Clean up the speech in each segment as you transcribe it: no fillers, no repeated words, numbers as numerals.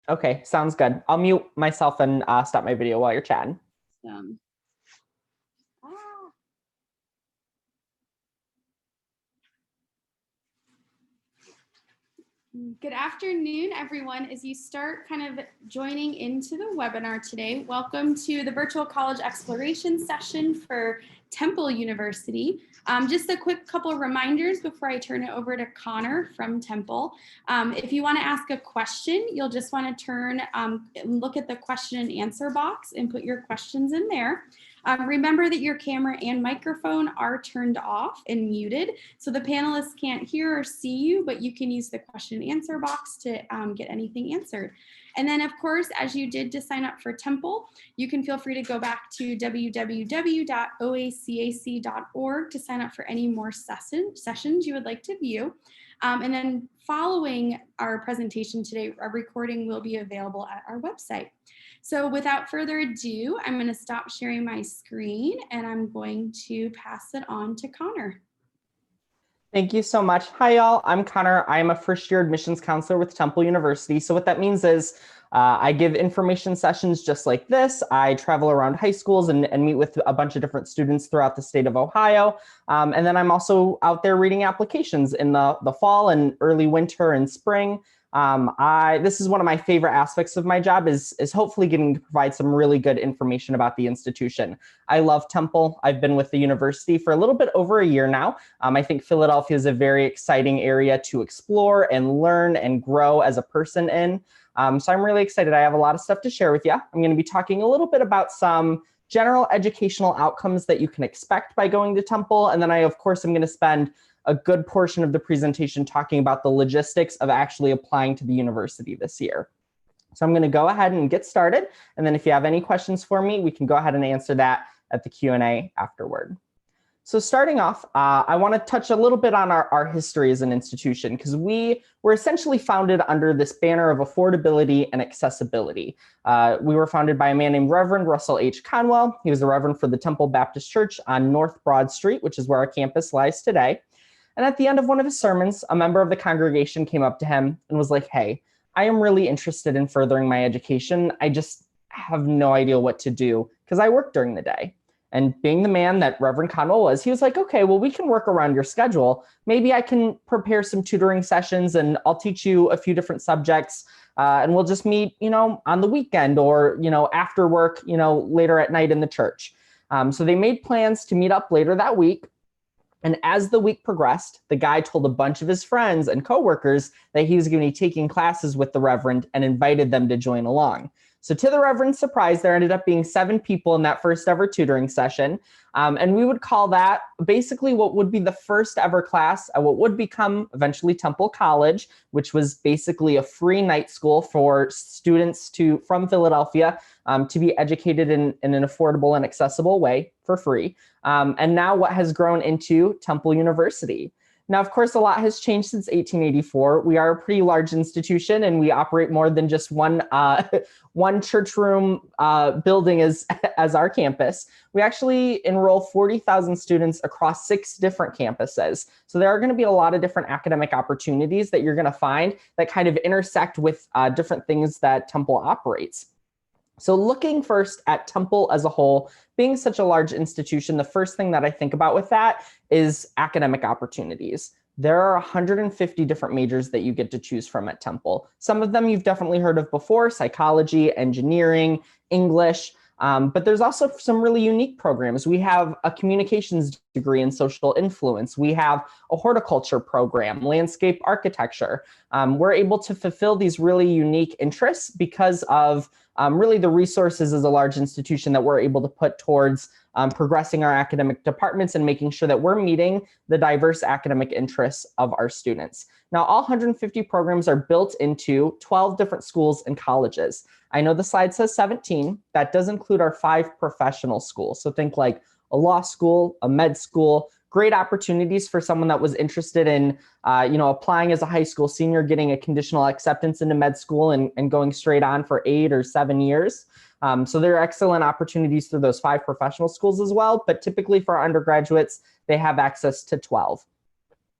Okay, sounds good. I'll mute myself and stop my video while you're chatting. Um, Good afternoon, everyone. As you start kind of joining into the webinar today, welcome to the virtual college exploration session for Temple University. Just a quick couple of reminders before I turn it over to Connor from Temple. If you want to ask a question, you'll just want to look at the question and answer box and put your questions in there. Remember that your camera and microphone are turned off and muted, so the panelists can't hear or see you, but you can use the question and answer box to get anything answered. And then, of course, as you did to sign up for Temple, you can feel free to go back to www.oacac.org to sign up for any more sessions you would like to view. And then following our presentation today, a recording will be available at our website. So without further ado, I'm going to stop sharing my screen and I'm going to pass it on to Connor. Thank you so much. Hi, y'all. I'm Connor. I'm a first-year admissions counselor with Temple University. So what that means is I give information sessions just like this. I travel around high schools and meet with a bunch of different students throughout the state of Ohio. And then I'm also out there reading applications in the fall and early winter and spring. This is one of my favorite aspects of my job is hopefully getting to provide some really good information about the institution. I love Temple. I've been with the university for a little bit over a year now. I think Philadelphia is a very exciting area to explore and learn and grow as a person in. So I'm really excited. I have a lot of stuff to share with you. I'm going to be talking a little bit about some general educational outcomes that you can expect by going to Temple. And then of course, I'm going to spend a good portion of the presentation talking about the logistics of actually applying to the university this year. So I'm going to go ahead and get started. And then if you have any questions for me, we can go ahead and answer that at the Q&A afterward. So starting off, I want to touch a little bit on our history as an institution, because we were essentially founded under this banner of affordability and accessibility. We were founded by a man named Reverend Russell H. Conwell. He was the Reverend for the Temple Baptist Church on North Broad Street, which is where our campus lies today. And at the end of one of his sermons, a member of the congregation came up to him and was like, "Hey, I am really interested in furthering my education. I just have no idea what to do because I work during the day." And being the man that Reverend Conwell was, he was like, "Okay, well, we can work around your schedule. Maybe I can prepare some tutoring sessions and I'll teach you a few different subjects. And we'll just meet, on the weekend or, after work, later at night in the church." So they made plans to meet up later that week. And as the week progressed, the guy told a bunch of his friends and coworkers that he was going to be taking classes with the Reverend and invited them to join along. So to the Reverend's surprise, there ended up being 7 people in that first ever tutoring session. And we would call that basically what would be the first ever class at what would become eventually Temple College, which was basically a free night school for students from Philadelphia to be educated in an affordable and accessible way for free. And now what has grown into Temple University. Now, of course, a lot has changed since 1884. We are a pretty large institution and we operate more than just one church room building as our campus. We actually enroll 40,000 students across 6 different campuses. So there are going to be a lot of different academic opportunities that you're going to find that kind of intersect with different things that Temple operates. So looking first at Temple as a whole, being such a large institution, the first thing that I think about with that is academic opportunities. There are 150 different majors that you get to choose from at Temple. Some of them you've definitely heard of before: psychology, engineering, English. But there's also some really unique programs. We have a communications degree in social influence. We have a horticulture program, landscape architecture. We're able to fulfill these really unique interests because of really the resources as a large institution that we're able to put towards progressing our academic departments and making sure that we're meeting the diverse academic interests of our students. Now, all 150 programs are built into 12 different schools and colleges. I know the slide says 17. That does include our 5 professional schools. So think like a law school, a med school, great opportunities for someone that was interested in applying as a high school senior, getting a conditional acceptance into med school and going straight on for 8 or 7 years. So there are excellent opportunities through those 5 professional schools as well. But typically for our undergraduates, they have access to 12.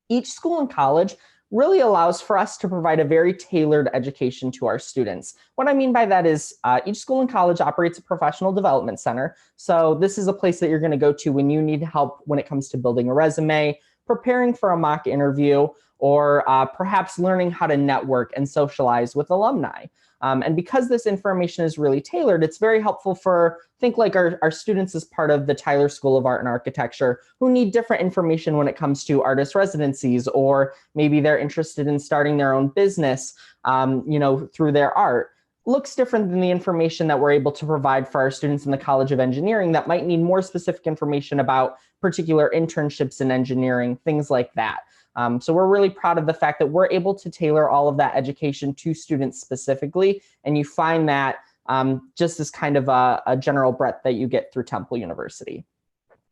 Each school and college really allows for us to provide a very tailored education to our students. What I mean by that is each school and college operates a professional development center. So this is a place that you're going to go to when you need help when it comes to building a resume, preparing for a mock interview, or perhaps learning how to network and socialize with alumni. And because this information is really tailored, it's very helpful for, think like our students as part of the Tyler School of Art and Architecture who need different information when it comes to artist residencies, or maybe they're interested in starting their own business, through their art. Looks different than the information that we're able to provide for our students in the College of Engineering that might need more specific information about particular internships in engineering, things like that. So we're really proud of the fact that we're able to tailor all of that education to students specifically, and you find that just as kind of a general breadth that you get through Temple University.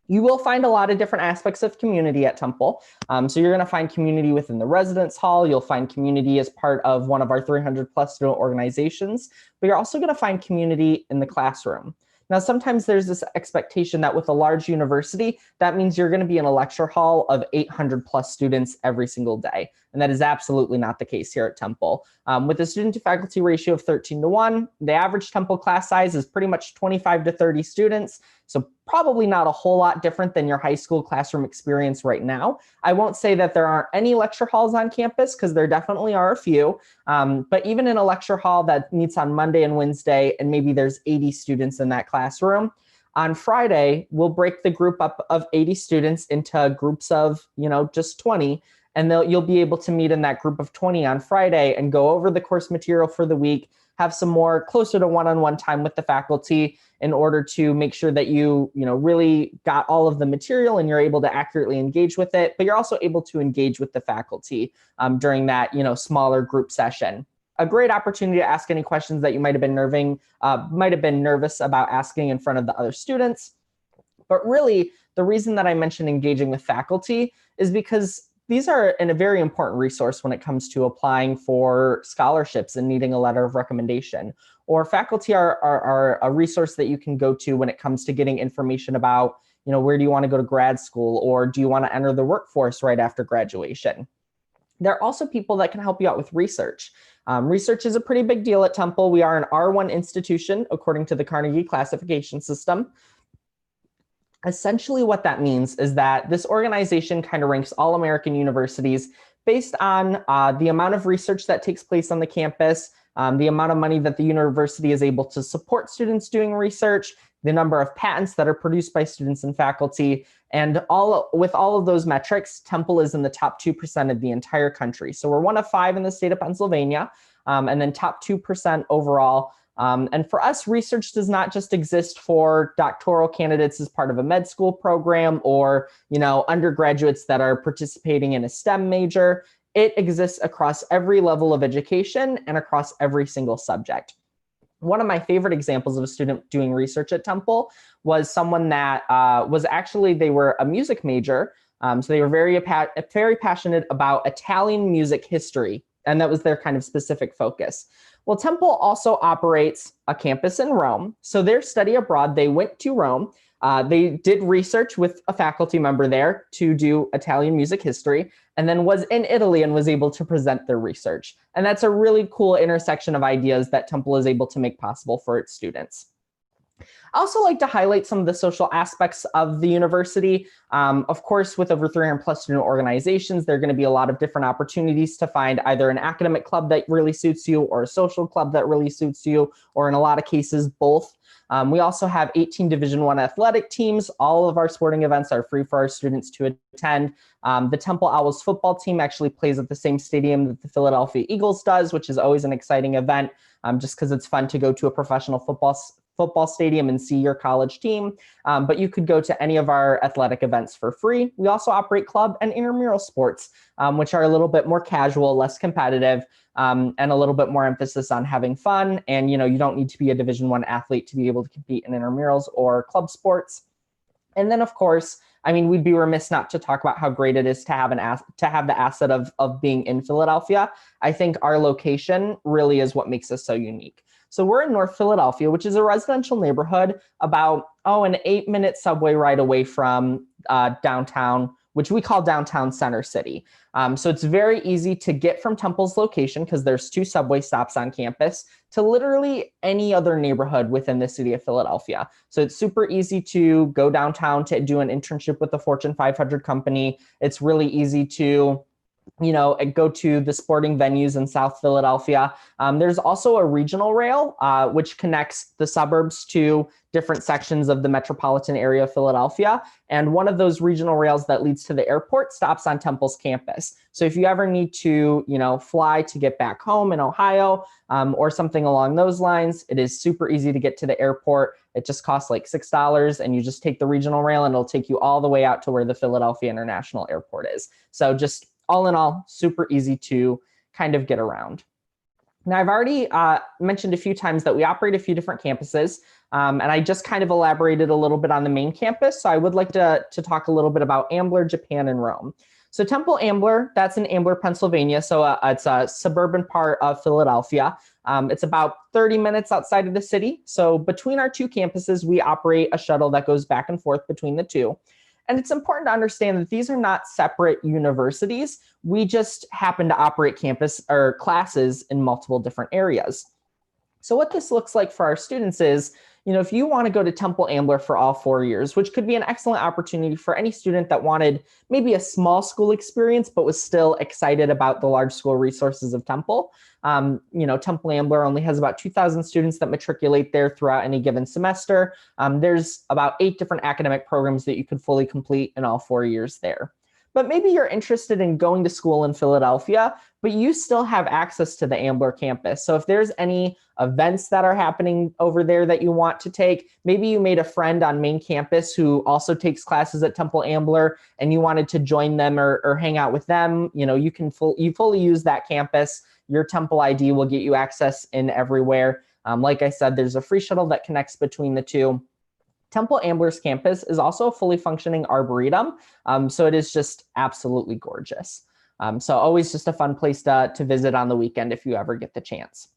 You will find a lot of different aspects of community at Temple. So you're going to find community within the residence hall. You'll find community as part of one of our 300 plus student organizations, but you're also going to find community in the classroom. Now, sometimes there's this expectation that with a large university, that means you're going to be in a lecture hall of 800 plus students every single day. And that is absolutely not the case here at Temple. With a student to faculty ratio of 13:1, the average Temple class size is pretty much 25 to 30 students. So probably not a whole lot different than your high school classroom experience right now. I won't say that there aren't any lecture halls on campus, because there definitely are a few. But even in a lecture hall that meets on Monday and Wednesday, and maybe there's 80 students in that classroom, on Friday, we'll break the group up of 80 students into groups of, just 20. And you'll be able to meet in that group of 20 on Friday and go over the course material for the week, have some more closer to one-on-one time with the faculty in order to make sure that you really got all of the material and you're able to accurately engage with it, but you're also able to engage with the faculty during that, smaller group session. A great opportunity to ask any questions that you might have been nervous about asking in front of the other students. But really, the reason that I mentioned engaging with faculty is because these are a very important resource when it comes to applying for scholarships and needing a letter of recommendation. Or faculty are a resource that you can go to when it comes to getting information about, where do you want to go to grad school, or do you want to enter the workforce right after graduation? There are also people that can help you out with research. Research is a pretty big deal at Temple. We are an R1 institution according to the Carnegie classification system. Essentially what that means is that this organization kind of ranks all American universities based on the amount of research that takes place on the campus, the amount of money that the university is able to support students doing research, the number of patents that are produced by students and faculty, and with all of those metrics, Temple is in the top 2% of the entire country. So we're one of 5 in the state of Pennsylvania, and then top 2% overall. And for us, research does not just exist for doctoral candidates as part of a med school program or, undergraduates that are participating in a STEM major. It exists across every level of education and across every single subject. One of my favorite examples of a student doing research at Temple was someone that they were a music major. So they were very passionate about Italian music history, and that was their kind of specific focus. Well, Temple also operates a campus in Rome. So their study abroad, they went to Rome. They did research with a faculty member there to do Italian music history, and then was in Italy and was able to present their research. And that's a really cool intersection of ideas that Temple is able to make possible for its students. I also like to highlight some of the social aspects of the university. Of course, with over 300 plus student organizations, there are going to be a lot of different opportunities to find either an academic club that really suits you or a social club that really suits you, or in a lot of cases, both. We also have 18 Division I athletic teams. All of our sporting events are free for our students to attend. The Temple Owls football team actually plays at the same stadium that the Philadelphia Eagles does, which is always an exciting event, just because it's fun to go to a professional football stadium and see your college team. But you could go to any of our athletic events for free. We also operate club and intramural sports, which are a little bit more casual, less competitive, and a little bit more emphasis on having fun. And, you don't need to be a Division I athlete to be able to compete in intramurals or club sports. And then, of course, we'd be remiss not to talk about how great it is to have the asset of being in Philadelphia. I think our location really is what makes us so unique. So we're in North Philadelphia, which is a residential neighborhood about, an 8-minute subway ride away from downtown which we call downtown Center City. So it's very easy to get from Temple's location, because there's 2 subway stops on campus, to literally any other neighborhood within the city of Philadelphia. So it's super easy to go downtown to do an internship with a Fortune 500 company. It's really easy to go to the sporting venues in South Philadelphia. There's also a regional rail, which connects the suburbs to different sections of the metropolitan area of Philadelphia. And one of those regional rails that leads to the airport stops on Temple's campus. So if you ever need to, fly to get back home in Ohio, or something along those lines, it is super easy to get to the airport. It just costs like $6, and you just take the regional rail and it'll take you all the way out to where the Philadelphia International Airport is. So just all in all, super easy to kind of get around. Now, I've already mentioned a few times that we operate a few different campuses, and I just kind of elaborated a little bit on the main campus. So I would like to talk a little bit about Ambler, Japan, and Rome. So Temple Ambler, that's in Ambler, Pennsylvania. So it's a suburban part of Philadelphia. It's about 30 minutes outside of the city. So between our 2 campuses, we operate a shuttle that goes back and forth between the 2. And it's important to understand that these are not separate universities. We just happen to operate campus or classes in multiple different areas. So what this looks like for our students is, if you want to go to Temple Ambler for all 4 years, which could be an excellent opportunity for any student that wanted maybe a small school experience, but was still excited about the large school resources of Temple. Temple Ambler only has about 2,000 students that matriculate there throughout any given semester. There's about 8 different academic programs that you could fully complete in all 4 years there. But maybe you're interested in going to school in Philadelphia, but you still have access to the Ambler campus. So if there's any events that are happening over there that you want to take, maybe you made a friend on main campus who also takes classes at Temple Ambler and you wanted to join them or hang out with them, you fully use that campus. Your Temple ID will get you access in everywhere. Like I said, there's a free shuttle that connects between the 2. Temple Ambler's campus is also a fully functioning arboretum, so it is just absolutely gorgeous. So always just a fun place to visit on the weekend if you ever get the chance.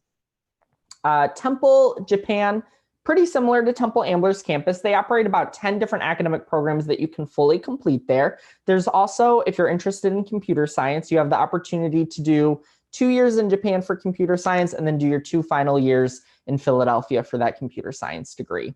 Temple Japan, pretty similar to Temple Ambler's campus. They operate about 10 different academic programs that you can fully complete there. There's also, if you're interested in computer science, you have the opportunity to do 2 years in Japan for computer science and then do your 2 final years in Philadelphia for that computer science degree.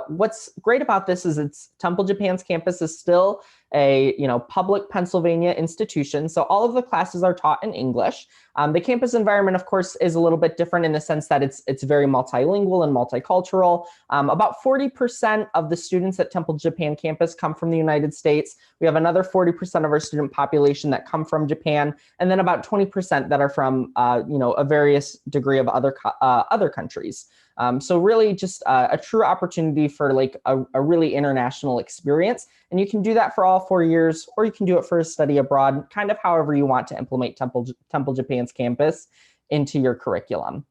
What's great about this is Temple Japan's campus is still a public Pennsylvania institution. So all of the classes are taught in English. The campus environment, of course, is a little bit different in the sense that it's very multilingual and multicultural. About 40% of the students at Temple Japan campus come from the United States. We have another 40% of our student population that come from Japan, and then about 20% that are from a various degree of other countries. So really just a true opportunity for like a really international experience. And you can do that for all 4 years, or you can do it for a study abroad, kind of however you want to implement Temple Japan's campus into your curriculum.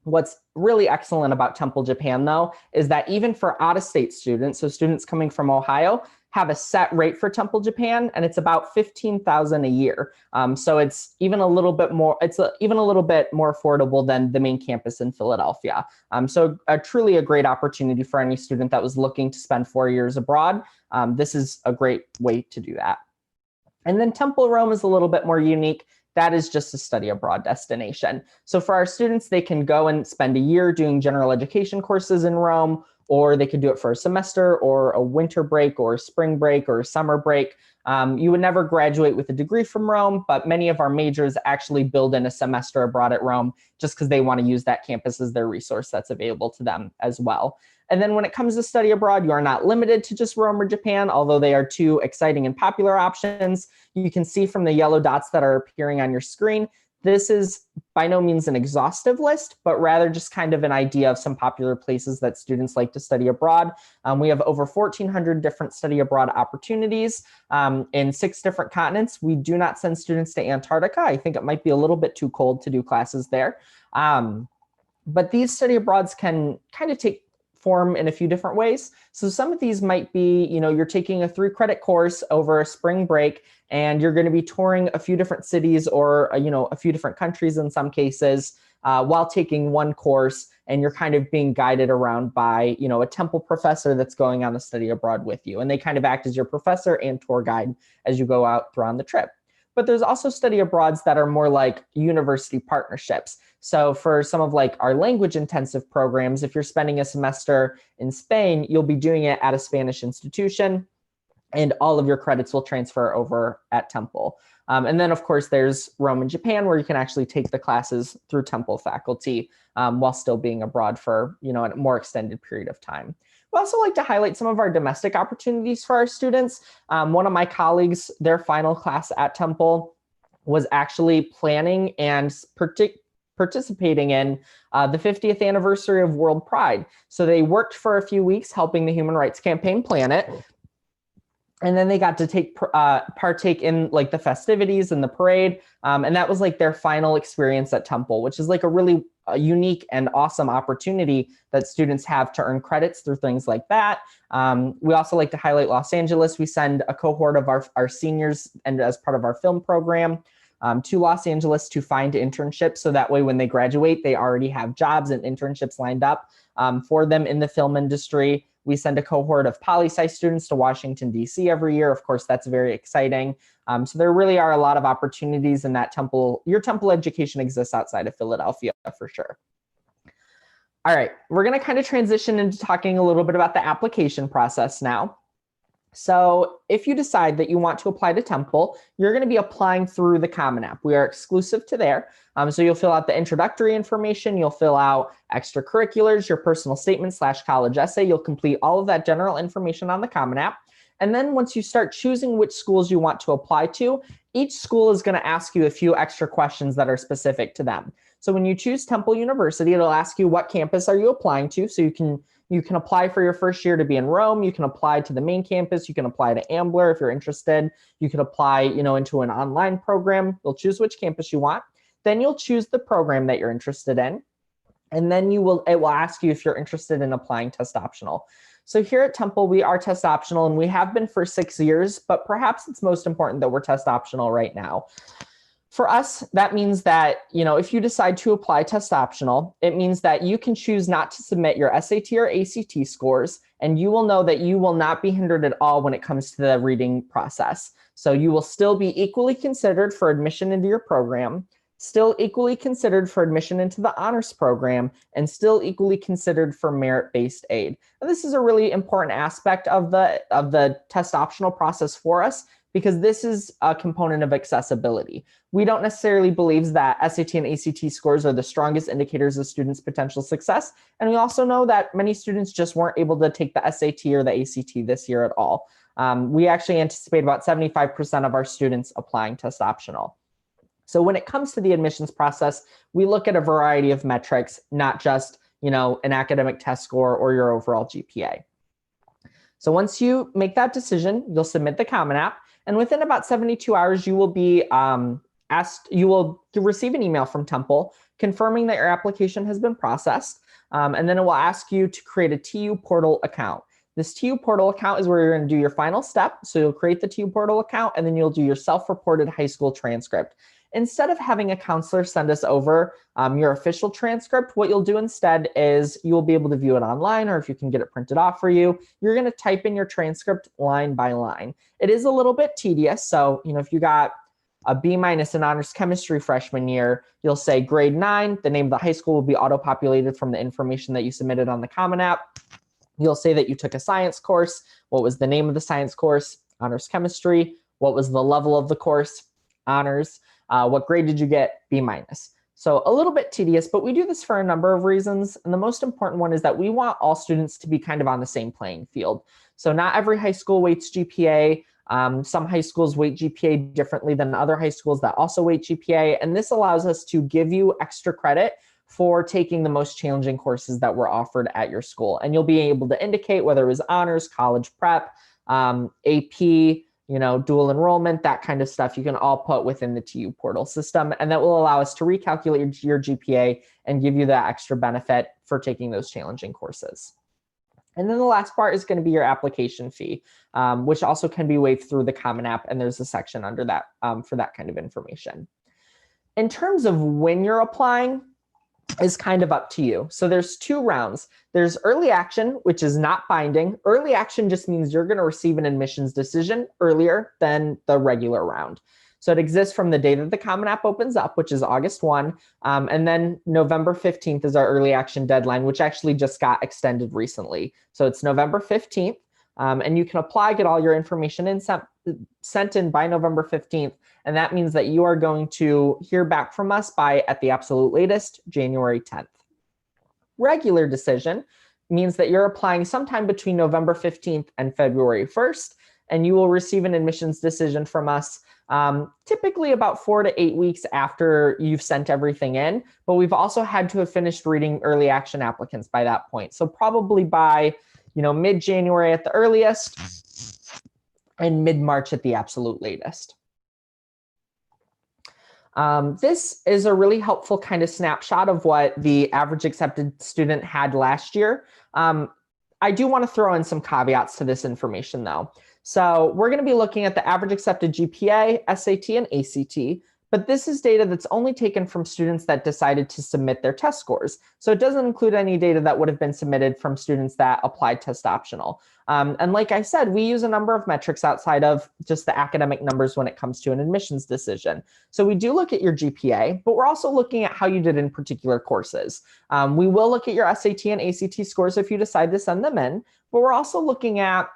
What's really excellent about Temple Japan, though, is that even for out-of-state students, so students coming from Ohio, have a set rate for Temple Japan, and it's about $15,000 a year. So it's even a little bit more. It's even a little bit more affordable than the main campus in Philadelphia. So truly a great opportunity for any student that was looking to spend 4 years abroad. This is a great way to do that. And then Temple Rome is a little bit more unique. That is just a study abroad destination. So for our students, they can go and spend a year doing general education courses in Rome, or they could do it for a semester or a winter break or a spring break or a summer break. You would never graduate with a degree from Rome, but many of our majors actually build in a semester abroad at Rome just because they want to use that campus as their resource that's available to them as well. And then when it comes to study abroad, you are not limited to just Rome or Japan, although they are 2 exciting and popular options. You can see from the yellow dots that are appearing on your screen, this is by no means an exhaustive list, but rather just kind of an idea of some popular places that students like to study abroad. We have over 1,400 different study abroad opportunities in 6 different continents. We do not send students to Antarctica. I think it might be a little bit too cold to do classes there. But these study abroads can kind of take form in a few different ways. So some of these might be, you're taking a 3-credit course over a spring break and you're going to be touring a few different cities or, a few different countries in some cases. while taking one course, and you're kind of being guided around by, a Temple professor that's going on a study abroad with you. And they kind of act as your professor and tour guide as you go out throughout the trip. But there's also study abroads that are more like university partnerships. So for some of like our language intensive programs, if you're spending a semester in Spain, you'll be doing it at a Spanish institution, and all of your credits will transfer over at Temple. And then, of course, there's Rome and Japan, where you can actually take the classes through Temple faculty while still being abroad for, a more extended period of time. We also like to highlight some of our domestic opportunities for our students. One of my colleagues, their final class at Temple was actually planning and participating in the 50th anniversary of World Pride. So they worked for a few weeks helping the Human Rights Campaign plan it. And then they got to partake in like the festivities and the parade. And that was like their final experience at Temple, which is like a really unique and awesome opportunity that students have to earn credits through things like that. We also like to highlight Los Angeles. We send a cohort of our seniors, and as part of our film program, to Los Angeles to find internships. So that way when they graduate, they already have jobs and internships lined up for them in the film industry. We send a cohort of poli-sci students to Washington, D.C. every year. Of course, that's very exciting. So there really are a lot of opportunities in that Temple. Your Temple education exists outside of Philadelphia for sure. All right, we're going to kind of transition into talking a little bit about the application process now. So if you decide that you want to apply to Temple, you're going to be applying through the Common App. We are exclusive to there. So you'll fill out the introductory information. You'll fill out extracurriculars, your personal statement / college essay. You'll complete all of that general information on the Common App. And then once you start choosing which schools you want to apply to, each school is going to ask you a few extra questions that are specific to them. So when you choose Temple University, it'll ask you what campus are you applying to. So you can apply for your first year to be in Rome. You can apply to the main campus. You can apply to Ambler if you're interested. You could apply, into an online program. You'll choose which campus you want. Then you'll choose the program that you're interested in. And then it will ask you if you're interested in applying test optional. So here at Temple, we are test optional, and we have been for 6 years, but perhaps it's most important that we're test optional right now. For us, that means that, if you decide to apply test optional, it means that you can choose not to submit your SAT or ACT scores, and you will know that you will not be hindered at all when it comes to the reading process. So you will still be equally considered for admission into your program, still equally considered for admission into the honors program, and still equally considered for merit-based aid. And this is a really important aspect of the test optional process for us, because this is a component of accessibility. We don't necessarily believe that SAT and ACT scores are the strongest indicators of students' potential success. And we also know that many students just weren't able to take the SAT or the ACT this year at all. We actually anticipate about 75% of our students applying test optional. So when it comes to the admissions process, we look at a variety of metrics, not just, an academic test score or your overall GPA. So once you make that decision, you'll submit the Common App, and within about 72 hours, you will be you will receive an email from Temple confirming that your application has been processed. And then it will ask you to create a TU Portal account. This TU Portal account is where you're going to do your final step. So you'll create the TU Portal account, and then you'll do your self-reported high school transcript. Instead of having a counselor send us over your official transcript, what you'll do instead is you'll be able to view it online, or if you can get it printed off for you, you're going to type in your transcript line by line. It is a little bit tedious. So, if you got a B- in honors chemistry freshman year, you'll say grade 9. The name of the high school will be auto-populated from the information that you submitted on the Common App. You'll say that you took a science course. What was the name of the science course? Honors chemistry. What was the level of the course? Honors. What grade did you get? B-. So a little bit tedious, but we do this for a number of reasons. And the most important one is that we want all students to be kind of on the same playing field. So not every high school weights GPA. Some high schools weight GPA differently than other high schools that also weight GPA. And this allows us to give you extra credit for taking the most challenging courses that were offered at your school. And you'll be able to indicate whether it was honors, college prep, AP, dual enrollment, that kind of stuff. You can all put within the TU Portal system, and that will allow us to recalculate your GPA and give you that extra benefit for taking those challenging courses. And then the last part is going to be your application fee, which also can be waived through the Common App, and there's a section under that for that kind of information. In terms of when you're applying, is kind of up to you. So there's 2 rounds. There's early action, which is not binding. Early action just means you're going to receive an admissions decision earlier than the regular round. So it exists from the day that the Common App opens up, which is August 1. And then November 15th is our early action deadline, which actually just got extended recently. So it's November 15th. And you can apply, get all your information in, sent in by November 15th. And that means that you are going to hear back from us by, at the absolute latest, January 10th. Regular decision means that you're applying sometime between November 15th and February 1st, and you will receive an admissions decision from us typically about 4 to 8 weeks after you've sent everything in. But we've also had to have finished reading early action applicants by that point. So probably by mid-January at the earliest and mid-March at the absolute latest. This is a really helpful kind of snapshot of what the average accepted student had last year. I do want to throw in some caveats to this information though. So we're going to be looking at the average accepted GPA, SAT, and ACT, but this is data that's only taken from students that decided to submit their test scores. So it doesn't include any data that would have been submitted from students that applied test optional. And like I said, we use a number of metrics outside of just the academic numbers when it comes to an admissions decision. So we do look at your GPA, but we're also looking at how you did in particular courses. We will look at your SAT and ACT scores if you decide to send them in, but we're also looking at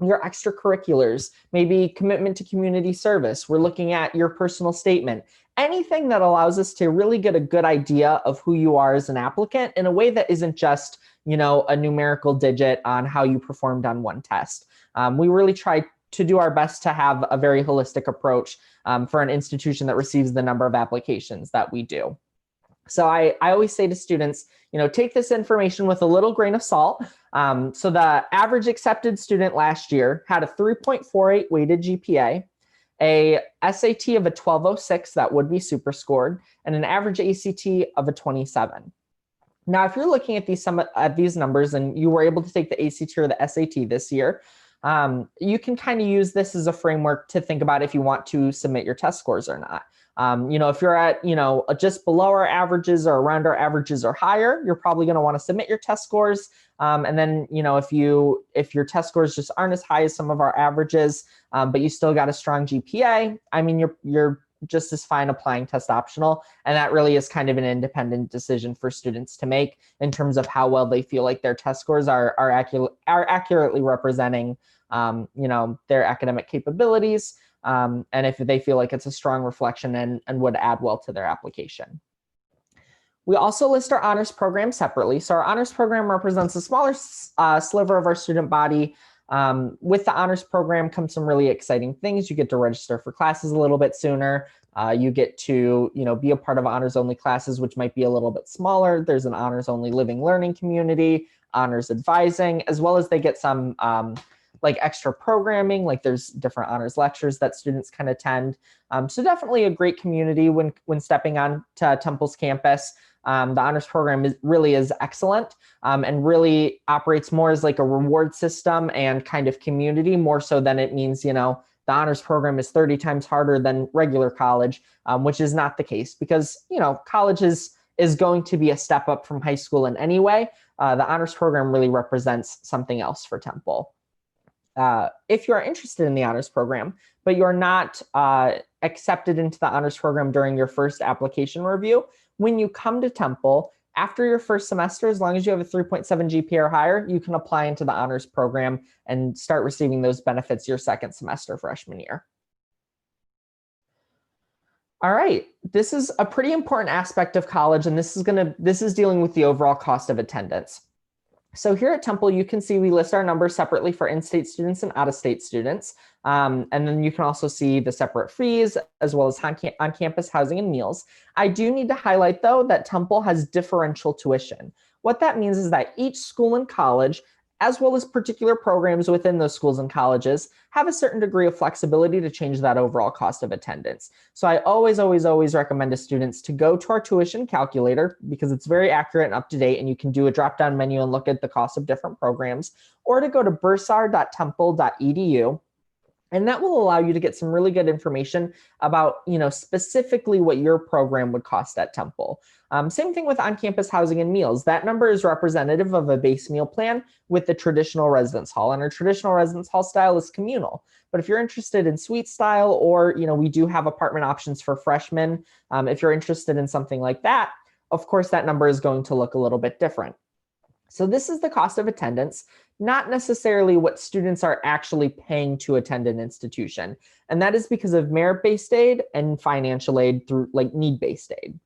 your extracurriculars, maybe commitment to community service. We're looking at your personal statement, anything that allows us to really get a good idea of who you are as an applicant in a way that isn't just, a numerical digit on how you performed on one test. We really try to do our best to have a very holistic approach for an institution that receives the number of applications that we do. So I always say to students, take this information with a little grain of salt. So the average accepted student last year had a 3.48 weighted GPA, a SAT of a 1206 that would be super scored, and an average ACT of a 27. Now, if you're looking at these numbers and you were able to take the ACT or the SAT this year, you can kind of use this as a framework to think about if you want to submit your test scores or not. If you're at, just below our averages or around our averages or higher, you're probably going to want to submit your test scores. And then, if your test scores just aren't as high as some of our averages, but you still got a strong GPA, you're just as fine applying test optional. And that really is kind of an independent decision for students to make in terms of how well they feel like their test scores are accurately representing, their academic capabilities. And if they feel like it's a strong reflection and would add well to their application. We also list our honors program separately. So our honors program represents a smaller sliver of our student body. With the honors program comes some really exciting things. You get to register for classes a little bit sooner. You get to, be a part of honors only classes, which might be a little bit smaller. There's an honors only living learning community, honors advising, as well as they get some like extra programming, like there's different honors lectures that students can attend. So definitely a great community when stepping on to Temple's campus. The honors program really is excellent and really operates more as like a reward system and kind of community, more so than it means, the honors program is 30 times harder than regular college, which is not the case because, college is going to be a step up from high school in any way. The honors program really represents something else for Temple. If you are interested in the honors program, but you're not accepted into the honors program during your first application review, when you come to Temple, after your first semester, as long as you have a 3.7 GPA or higher, you can apply into the honors program and start receiving those benefits your second semester freshman year. All right, this is a pretty important aspect of college, and this is dealing with the overall cost of attendance. So here at Temple, you can see we list our numbers separately for in-state students and out-of-state students. And then you can also see the separate fees as well as on-campus housing and meals. I do need to highlight, though, that Temple has differential tuition. What that means is that each school and college, as well as particular programs within those schools and colleges, have a certain degree of flexibility to change that overall cost of attendance. So I always recommend to students to go to our tuition calculator because it's very accurate and up to date, and you can do a drop-down menu and look at the cost of different programs, or to go to bursar.temple.edu. And that will allow you to get some really good information about, specifically what your program would cost at Temple. Same thing with on-campus housing and meals. That number is representative of a base meal plan with the traditional residence hall. And our traditional residence hall style is communal. But if you're interested in suite style, or, we do have apartment options for freshmen. If you're interested in something like that, of course, that number is going to look a little bit different. So this is the cost of attendance, not necessarily what students are actually paying to attend an institution. And that is because of merit-based aid and financial aid through need-based aid.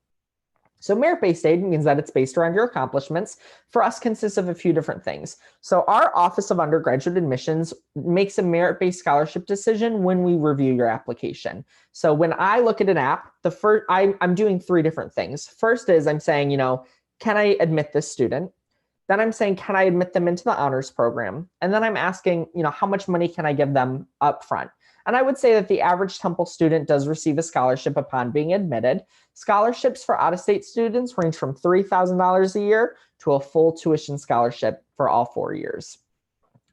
So merit-based aid means that it's based around your accomplishments. For us, consists of a few different things. So our Office of Undergraduate Admissions makes a merit-based scholarship decision when we review your application. So when I look at an app, I'm doing three different things. First is I'm saying, can I admit this student? Then I'm saying, can I admit them into the honors program? And then I'm asking, how much money can I give them up front? And I would say that the average Temple student does receive a scholarship upon being admitted. Scholarships for out-of-state students range from $3,000 a year to a full tuition scholarship for all 4 years.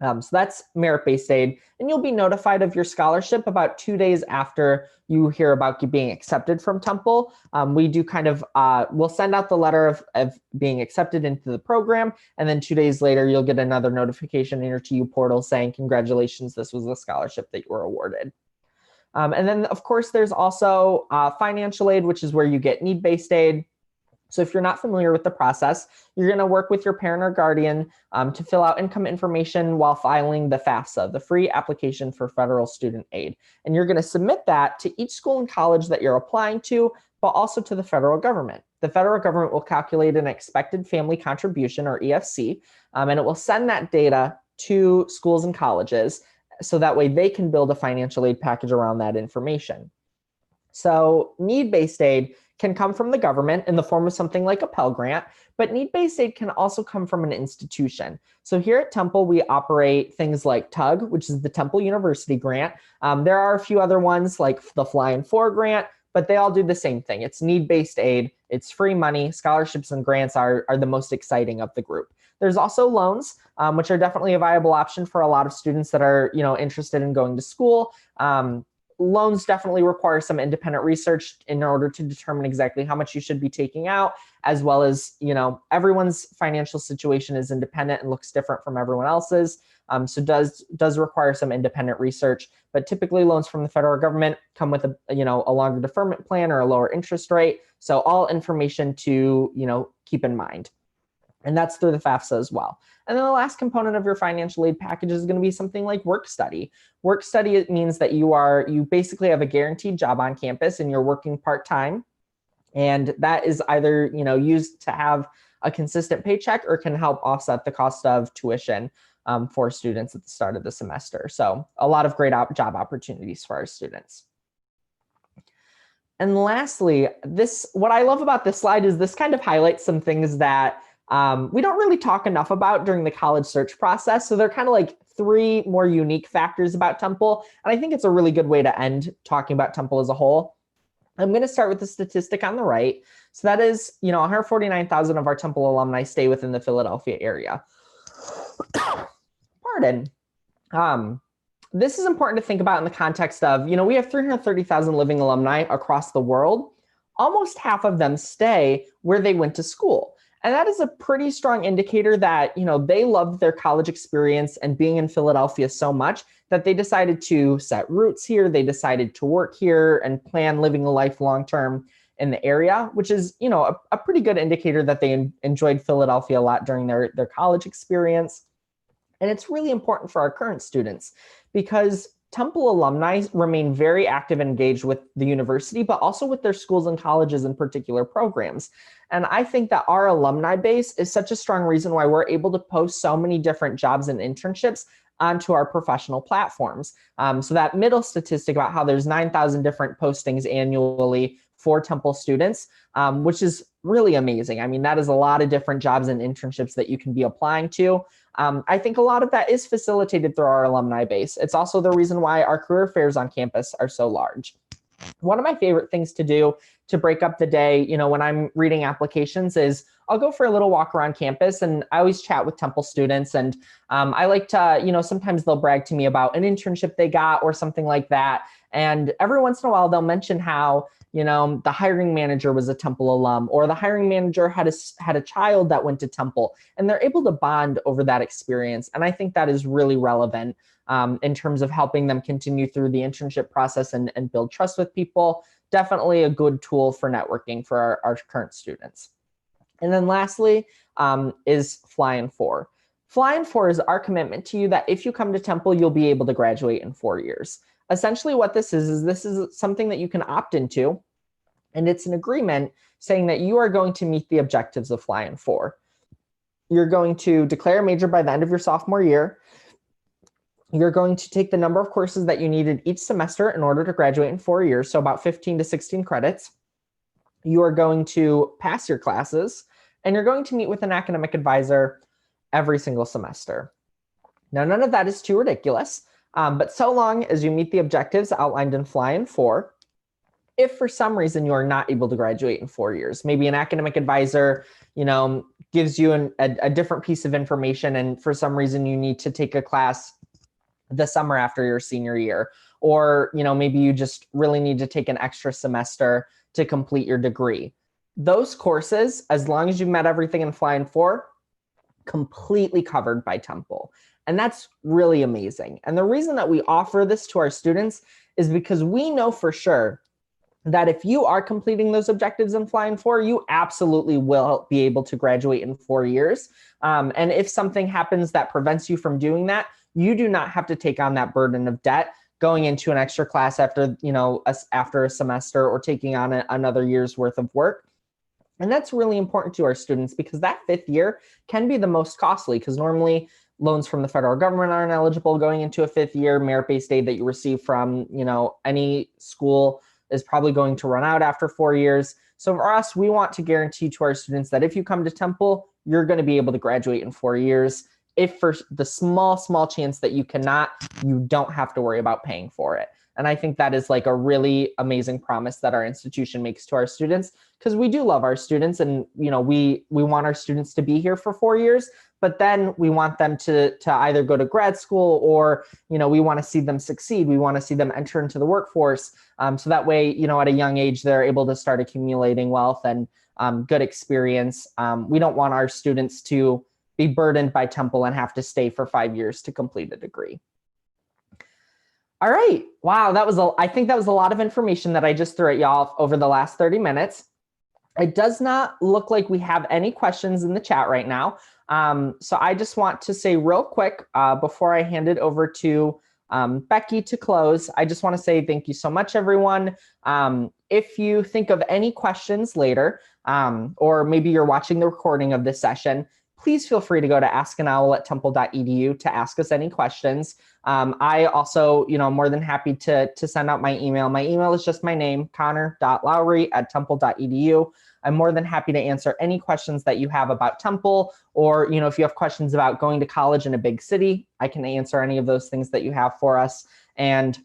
So that's merit-based aid, and you'll be notified of your scholarship about 2 days after you hear about being accepted from Temple. We do we'll send out the letter of being accepted into the program, and then 2 days later, you'll get another notification in your TU portal saying, congratulations, this was the scholarship that you were awarded. And then, of course, there's also financial aid, which is where you get need-based aid. So if you're not familiar with the process, you're going to work with your parent or guardian to fill out income information while filing the FAFSA, the Free Application for Federal Student Aid. And you're going to submit that to each school and college that you're applying to, but also to the federal government. The federal government will calculate an expected family contribution, or EFC, and it will send that data to schools and colleges so that way they can build a financial aid package around that information. So need-based aid can come from the government in the form of something like a Pell Grant, but need-based aid can also come from an institution. So here at Temple, we operate things like TUG, which is the Temple University Grant. There are a few other ones like the Fly and For Grant, but they all do the same thing. It's need-based aid, it's free money. Scholarships and grants are the most exciting of the group. There's also loans, which are definitely a viable option for a lot of students that are interested in going to school. Loans definitely require some independent research in order to determine exactly how much you should be taking out, as well as, everyone's financial situation is independent and looks different from everyone else's. So does require some independent research, but typically loans from the federal government come with a longer deferment plan or a lower interest rate. So all information to, keep in mind. And that's through the FAFSA as well. And then the last component of your financial aid package is going to be something like work study. Work study, it means that you basically have a guaranteed job on campus and you're working part-time. And that is either, used to have a consistent paycheck or can help offset the cost of tuition for students at the start of the semester. So a lot of great job opportunities for our students. And lastly, what I love about this slide is this kind of highlights some things that we don't really talk enough about during the college search process. So they're kind of like 3 more unique factors about Temple. And I think it's a really good way to end talking about Temple as a whole. I'm going to start with the statistic on the right. So that is, 149,000 of our Temple alumni stay within the Philadelphia area. Pardon. This is important to think about in the context of, we have 330,000 living alumni across the world. Almost half of them stay where they went to school. And that is a pretty strong indicator that, they loved their college experience and being in Philadelphia so much that they decided to set roots here. They decided to work here and plan living a life long-term in the area, which is, a pretty good indicator that they enjoyed Philadelphia a lot during their college experience. And it's really important for our current students because Temple alumni remain very active and engaged with the university, but also with their schools and colleges and particular programs. And I think that our alumni base is such a strong reason why we're able to post so many different jobs and internships onto our professional platforms. So that middle statistic about how there's 9,000 different postings annually for Temple students, which is really amazing. I mean, that is a lot of different jobs and internships that you can be applying to. I think a lot of that is facilitated through our alumni base. It's also the reason why our career fairs on campus are so large. One of my favorite things to do to break up the day, when I'm reading applications is I'll go for a little walk around campus, and I always chat with Temple students. And I like to, sometimes they'll brag to me about an internship they got or something like that. And every once in a while, they'll mention how, the hiring manager was a Temple alum, or the hiring manager had a child that went to Temple, and they're able to bond over that experience. And I think that is really relevant in terms of helping them continue through the internship process and build trust with people. Definitely a good tool for networking for our current students. And then lastly is Fly in 4. Fly in 4 is our commitment to you that if you come to Temple, you'll be able to graduate in 4 years. Essentially what this is something that you can opt into, and it's an agreement saying that you are going to meet the objectives of Fly in 4. You're going to declare a major by the end of your sophomore year. You're going to take the number of courses that you needed each semester in order to graduate in 4 years, so about 15 to 16 credits. You are going to pass your classes, and you're going to meet with an academic advisor every single semester. Now, none of that is too ridiculous, but so long as you meet the objectives outlined in Fly in 4, if for some reason you are not able to graduate in 4 years, maybe an academic advisor, gives you a different piece of information, and for some reason you need to take a class the summer after your senior year, or maybe you just really need to take an extra semester to complete your degree. Those courses, as long as you've met everything in Fly in 4, completely covered by Temple. And that's really amazing. And the reason that we offer this to our students is because we know for sure that if you are completing those objectives in Fly in 4, you absolutely will be able to graduate in 4 years. And if something happens that prevents you from doing that, you do not have to take on that burden of debt going into an extra class after, after a semester, or taking on another year's worth of work. And that's really important to our students, because that 5th year can be the most costly, because normally loans from the federal government aren't eligible going into a 5th year. Merit-based aid that you receive from, any school is probably going to run out after 4 years. So for us, we want to guarantee to our students that if you come to Temple, you're going to be able to graduate in 4 years. If for the small chance that you cannot, you don't have to worry about paying for it. And I think that is like a really amazing promise that our institution makes to our students, because we do love our students, and we want our students to be here for 4 years, but then we want them to either go to grad school, or we want to see them succeed. We want to see them enter into the workforce, so that way at a young age they're able to start accumulating wealth and good experience. We don't want our students to be burdened by Temple and have to stay for 5 years to complete a degree. All right. Wow, I think that was a lot of information that I just threw at y'all over the last 30 minutes. It does not look like we have any questions in the chat right now. So I just want to say real quick before I hand it over to Becky to close, I just want to say thank you so much, everyone. If you think of any questions later, or maybe you're watching the recording of this session, please feel free to go to askanowl@temple.edu to ask us any questions. I also, I'm more than happy to send out my email. My email is just my name, connor.lowry@temple.edu. I'm more than happy to answer any questions that you have about Temple, or, if you have questions about going to college in a big city, I can answer any of those things that you have for us. And,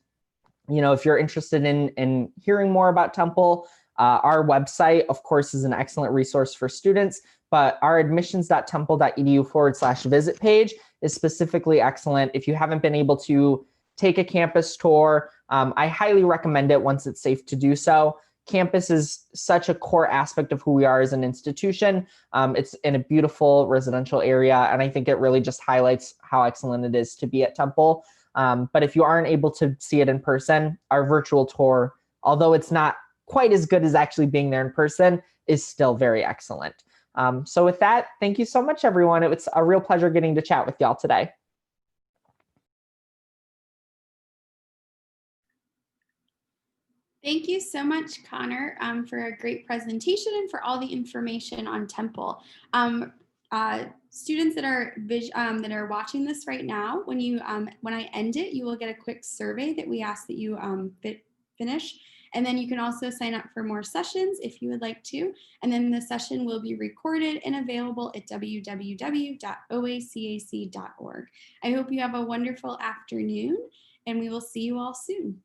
if you're interested in hearing more about Temple, our website, of course, is an excellent resource for students, but our admissions.temple.edu/visit page is specifically excellent. If you haven't been able to take a campus tour, I highly recommend it once it's safe to do so. Campus is such a core aspect of who we are as an institution. It's in a beautiful residential area, and I think it really just highlights how excellent it is to be at Temple. But if you aren't able to see it in person, our virtual tour, although it's not quite as good as actually being there in person, is still very excellent. So with that, thank you so much, everyone. It was a real pleasure getting to chat with y'all today. Thank you so much, Connor, for a great presentation and for all the information on Temple. Students that are watching this right now, when I end it, you will get a quick survey that we ask that you finish. And then you can also sign up for more sessions if you would like to. And then the session will be recorded and available at www.oacac.org. I hope you have a wonderful afternoon, and we will see you all soon.